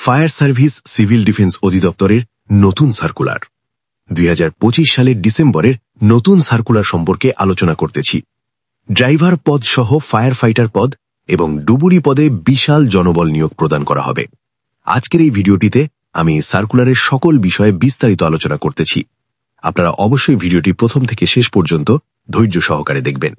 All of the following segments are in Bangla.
ফায়ার সার্ভিস সিভিল ডিফেন্স অধিদপ্তরের নতুন সার্কুলার 2025 সালের ডিসেম্বরের নতুন সার্কুলার সম্পর্কে আলোচনা করতেছি। ড্রাইভার পদ সহ ফায়ার ফাইটার পদ এবং ডুবুরি পদে বিশাল জনবল নিয়োগ প্রদান করা হবে। আজকের এই ভিডিওটিতে আমি সার্কুলারের সকল বিষয়ে বিস্তারিত আলোচনা করতেছি। আপনারা অবশ্যই ভিডিওটি প্রথম থেকে শেষ পর্যন্ত ধৈর্য সহকারে দেখবেন।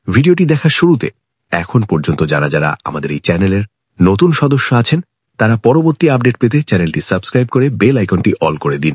ভিডিওটি দেখার শুরুতে এখন পর্যন্ত যারা যারা আমাদের এই চ্যানেলের নতুন সদস্য আছেন তারা পরবর্তী আপডেট পেতে চ্যানেলটি সাবস্ক্রাইব করে বেল আইকনটি অল করে দিন।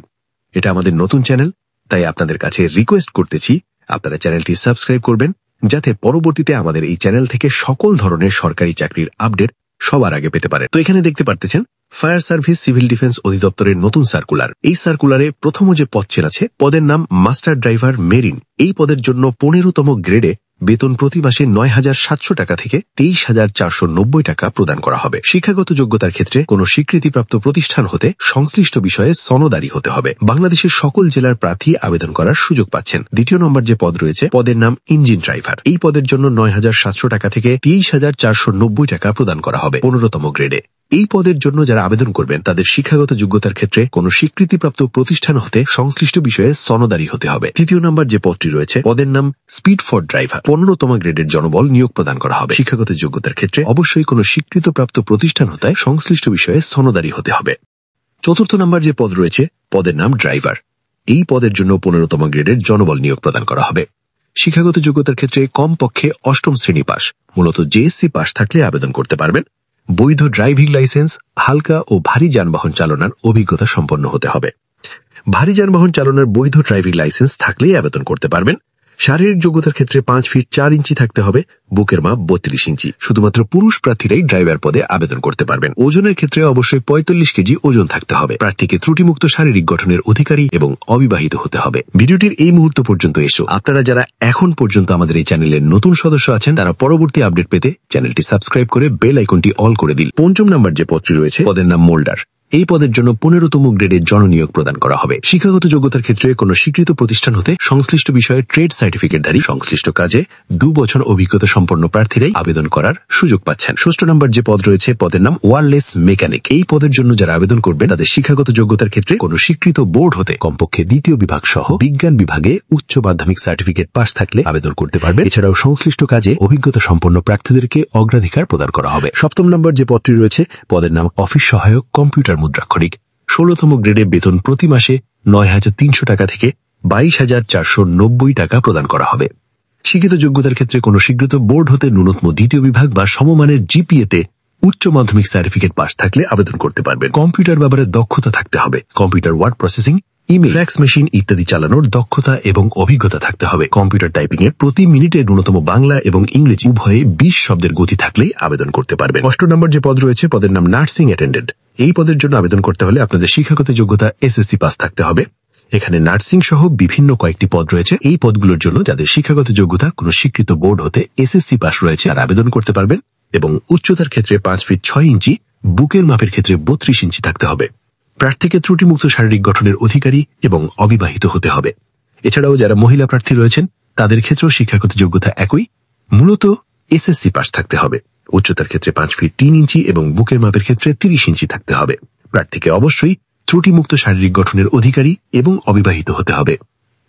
এটা আমাদের নতুন চ্যানেল, তাই আপনাদের কাছে রিকোয়েস্ট করতেছি আপনারা চ্যানেলটি সাবস্ক্রাইব করবেন, যাতে পরবর্তীতে আমাদের এই চ্যানেল থেকে সকল ধরনের সরকারি চাকরির আপডেট সবার আগে পেতে পারেন। তো এখানে দেখতে পারতেছেন ফায়ার সার্ভিস সিভিল ডিফেন্স অধিদপ্তরের নতুন সার্কুলার। এই সার্কুলারে প্রথম যে পদ আছে পদের নাম মাস্টার ড্রাইভার মেরিন। এই পদের জন্য 15তম গ্রেডে বেতন প্রতি মাসে 9,700 টাকা থেকে 23,490 টাকা প্রদান করা হবে। শিক্ষাগত যোগ্যতার ক্ষেত্রে কোন স্বীকৃতিপ্রাপ্ত প্রতিষ্ঠান হতে সংশ্লিষ্ট বিষয়ে সনদারি হতে হবে। বাংলাদেশের সকল জেলার প্রার্থী আবেদন করার সুযোগ পাচ্ছেন। দ্বিতীয় নম্বর যে পদ রয়েছে পদের নাম ইঞ্জিন ড্রাইভার। এই পদের জন্য 9,700 টাকা থেকে 23,490 টাকা প্রদান করা হবে 15তম গ্রেডে। এই পদের জন্য যারা আবেদন করবেন তাদের শিক্ষাগত যোগ্যতার ক্ষেত্রে কোন স্বীকৃতিপ্রাপ্ত প্রতিষ্ঠান হতে সংশ্লিষ্ট বিষয়ে সনদারি হতে হবে। তৃতীয় নম্বর যে পদটি রয়েছে পদের নাম স্পিড ফর ড্রাইভার। 15তম গ্রেডের জনবল নিয়োগ প্রদান করা হবে। শিক্ষাগত যোগ্যতার ক্ষেত্রে অবশ্যই কোন স্বীকৃতপ্রাপ্ত প্রতিষ্ঠান হতে সংশ্লিষ্ট বিষয়ে সনদারি হতে হবে। চতুর্থ নম্বর যে পদ রয়েছে পদের নাম ড্রাইভার। এই পদের জন্য 15তম গ্রেডের জনবল নিয়োগ প্রদান করা হবে। শিক্ষাগত যোগ্যতার ক্ষেত্রে কমপক্ষে 8ম শ্রেণী পাস, মূলত জেএসসি পাস থাকলে আবেদন করতে পারবেন। বৈধ ড্রাইভিং লাইসেন্স, হালকা ও ভারী যানবাহন চালনার অভিজ্ঞতা সম্পন্ন হতে হবে। ভারী যানবাহন চালনার বৈধ ড্রাইভিং লাইসেন্স থাকলেই আবেদন করতে পারবেন। শারীরিক যোগ্যতার ক্ষেত্রে 5 ফিট 4 ইঞ্চি থাকতে হবে, বুকের মাপ 32 ইঞ্চি। শুধুমাত্র পুরুষ প্রার্থীরাই ড্রাইভার পদে আবেদন করতে পারবেন। ওজনের ক্ষেত্রে অবশ্যই 45 কেজি ওজন থাকতে হবে। প্রার্থীকে ত্রুটিমুক্ত শারীরিক গঠনের অধিকারী এবং অবিবাহিত হতে হবে। ভিডিওটির এই মুহূর্ত পর্যন্ত এসো আপনারা যারা এখন পর্যন্ত আমাদের এই চ্যানেলের নতুন সদস্য আছেন তারা পরবর্তী আপডেট পেতে চ্যানেলটি সাবস্ক্রাইব করে বেল আইকনটি অল করে দিন। 5ম নম্বর যে পদটি রয়েছে পদের নাম মোল্ডার। এই পদের জন্য 15তম গ্রেডে জননিয়োগ প্রদান করা হবে। শিক্ষাগত যোগ্যতার ক্ষেত্রে কোন স্বীকৃত প্রতিষ্ঠান হতে সংশ্লিষ্ট বিষয়ে ট্রেড সার্টিফিকেটধারী, সংশ্লিষ্ট কাজে 2 বছর অভিজ্ঞতা সম্পন্ন প্রার্থীরাই আবেদন করার সুযোগ পাচ্ছেন। 6ষ্ঠ নম্বর যে পদ রয়েছে পদের নাম ওয়্যারলেস মেকানিক। এই পদের জন্য যারা আবেদন করবেন তাদের শিক্ষাগত যোগ্যতার ক্ষেত্রে কোন স্বীকৃত বোর্ড হতে কমপক্ষে 2য় বিভাগ সহ বিজ্ঞান বিভাগে উচ্চ মাধ্যমিক সার্টিফিকেট পাস থাকলে আবেদন করতে পারবেন। এছাড়াও সংশ্লিষ্ট কাজে অভিজ্ঞতা সম্পন্ন প্রার্থীদেরকে অগ্রাধিকার প্রদান করা হবে। 7ম নম্বর যে পদটি রয়েছে পদের নাম অফিস সহায়ক কম্পিউটার মুদ্রাক্ষরিক। 16তম গ্রেডে বেতন প্রতি মাসে 9,300 টাকা থেকে 22,490 টাকা প্রদান করা হবে। শিক্ষিত যোগ্যতার ক্ষেত্রে কোন স্বীকৃত বোর্ড হতে ন্যূনতম 2য় বিভাগ বা সমমানের জিপিএতে উচ্চ মাধ্যমিক সার্টিফিকেট পাস থাকলে আবেদন করতে পারবেন। কম্পিউটার ব্যাপারে দক্ষতা থাকতে হবে। Computer word processing, email, fax machine ইত্যাদি চালানোর দক্ষতা এবং অভিজ্ঞতা থাকতে হবে। কম্পিউটার টাইপিং এর প্রতি মিনিটে ন্যূনতম বাংলা এবং ইংরেজি উভয়ে 20 শব্দের গতি থাকলেই আবেদন করতে পারবেন। 8ম নম্বর যে পদ রয়েছে পদের নাম নার্সিং অ্যাটেন্ডেন্ট। এই পদের জন্য আবেদন করতে হলে আপনাদের শিক্ষাগত যোগ্যতা এসএসসি পাস থাকতে হবে। এখানে নার্সিং সহ বিভিন্ন কয়েকটি পদ রয়েছে। এই পদগুলোর জন্য যাদের শিক্ষাগত যোগ্যতা কোন স্বীকৃত বোর্ড হতে এসএসসি পাস রয়েছে তারা আবেদন করতে পারবেন এবং উচ্চতার ক্ষেত্রে 5 ফিট 6 ইঞ্চি, বুকের মাপের ক্ষেত্রে 32 ইঞ্চি থাকতে হবে। প্রার্থীকে ত্রুটিমুক্ত শারীরিক গঠনের অধিকারী এবং অবিবাহিত হতে হবে। এছাড়াও যারা মহিলা প্রার্থী রয়েছেন তাদের ক্ষেত্রেও শিক্ষাগত যোগ্যতা একই, মূলত এসএসসি পাস থাকতে হবে। উচ্চতার ক্ষেত্রে 5 ফিট 3 ইঞ্চি এবং বুকের মাপের ক্ষেত্রে 30 ইঞ্চি থাকতে হবে। প্রার্থীকে অবশ্যই ত্রুটিমুক্ত শারীরিক গঠনের অধিকারী এবং অবিবাহিত হতে হবে।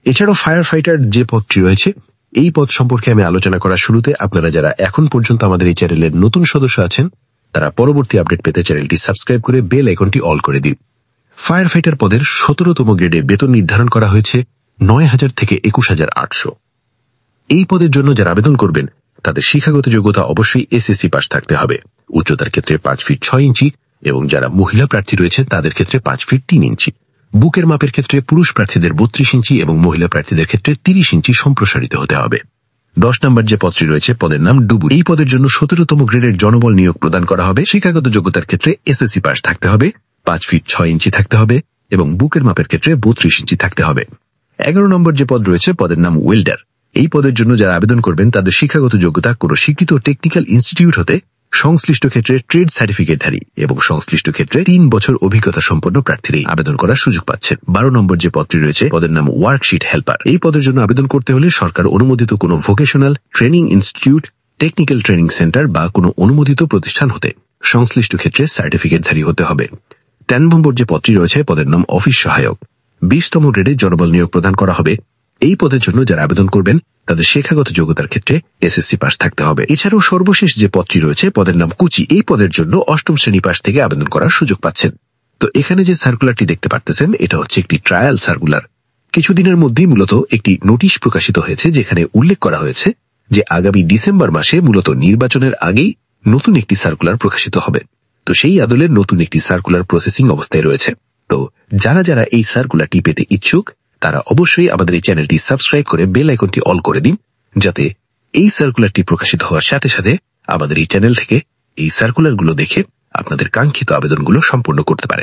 এছাড়াও ফায়ার ফাইটার যে পদটি রয়েছে এই পদ সম্পর্কে আমি আলোচনা করার শুরুতে আপনারা যারা এখন পর্যন্ত আমাদের এই চ্যানেলের নতুন সদস্য আছেন তারা পরবর্তী আপডেট পেতে চ্যানেলটি সাবস্ক্রাইব করে বেল আইকনটি অল করে দিন। ফায়ার ফাইটার পদের 17তম গ্রেডে বেতন নির্ধারণ করা হয়েছে 9,000 থেকে 21,800। এই পদের জন্য যারা আবেদন করবেন তাদের শিক্ষাগত যোগ্যতা অবশ্যই এসএসসি পাস থাকতে হবে। উচ্চতার ক্ষেত্রে 5 ফিট 6 ইঞ্চি এবং যারা মহিলা প্রার্থী রয়েছে তাদের ক্ষেত্রে 5 ফিট 3 ইঞ্চি। বুকের মাপের ক্ষেত্রে পুরুষ প্রার্থীদের 32 ইঞ্চি এবং মহিলা প্রার্থীদের ক্ষেত্রে 30 ইঞ্চি সম্প্রসারিত হতে হবে। 10 নম্বর যে পদটি রয়েছে পদের নাম ডুবুরি। এই পদের জন্য 17তম গ্রেডের জনবল নিয়োগ প্রদান করা হবে। শিক্ষাগত যোগ্যতার ক্ষেত্রে এসএসসি পাস থাকতে হবে, 5 ফিট 6 ইঞ্চি থাকতে হবে এবং বুকের মাপের ক্ষেত্রে 32 ইঞ্চি থাকতে হবে। 11 নম্বর যে পদ রয়েছে পদের নাম ওয়েল্ডার। এই পদের জন্য যারা আবেদন করবেন তাদের শিক্ষাগত যোগ্যতা কোন স্বীকৃত টেকনিক্যাল ইনস্টিটিউট হতে সংশ্লিষ্ট ক্ষেত্রে ট্রেড সার্টিফিকেটধারী এবং সংশ্লিষ্ট ক্ষেত্রে 3 বছর অভিজ্ঞতা সম্পন্ন প্রার্থীরাই আবেদন করার সুযোগ পাচ্ছেন। 12 নম্বর যে পদটি রয়েছে পদের নাম ওয়ার্কশিট হেল্পার। এই পদের জন্য আবেদন করতে হলে সরকার অনুমোদিত কোনো vocational training institute, technical training centre বা কোনো অনুমোদিত প্রতিষ্ঠান হতে সংশ্লিষ্ট ক্ষেত্রে সার্টিফিকেটধারী হতে হবে। 13 নম্বর যে পদটি রয়েছে পদের নাম অফিস সহায়ক। 20তম গ্রেডে জনবল নিয়োগ প্রদান করা হবে। এই পদের জন্য যারা আবেদন করবেন তাদের শিক্ষাগত যোগ্যতার ক্ষেত্রে এসএসসি পাস থাকতে হবে। এছাড়াও সর্বশেষ যে পদটি রয়েছে পদের নাম কুচি, এই পদের জন্য 8ম শ্রেণী পাস থেকে আবেদন করার সুযোগ পাচ্ছেন। তো এখানে যে সার্কুলারটি দেখতে পারতেছেন এটা হচ্ছে একটি ট্রায়াল সার্কুলার। কিছুদিনের মধ্যেই মূলত একটি নোটিশ প্রকাশিত হয়েছে যেখানে উল্লেখ করা হয়েছে যে আগামী ডিসেম্বর মাসে মূলত নির্বাচনের আগেই নতুন একটি সার্কুলার প্রকাশিত হবে। তো সেই আদলের নতুন একটি সার্কুলার প্রসেসিং অবস্থায় রয়েছে। তো যারা যারা এই সার্কুলারটি পেতে ইচ্ছুক তারা অবশ্যই আমাদের এই চ্যানেলটি সাবস্ক্রাইব করে বেল আইকনটি অল করে দিন, যাতে এই সার্কুলারটি প্রকাশিত হওয়ার সাথে সাথে আমাদের এই চ্যানেল থেকে এই সার্কুলারগুলো দেখে আপনাদের কাঙ্ক্ষিত আবেদনগুলো সম্পূর্ণ করতে পারেন।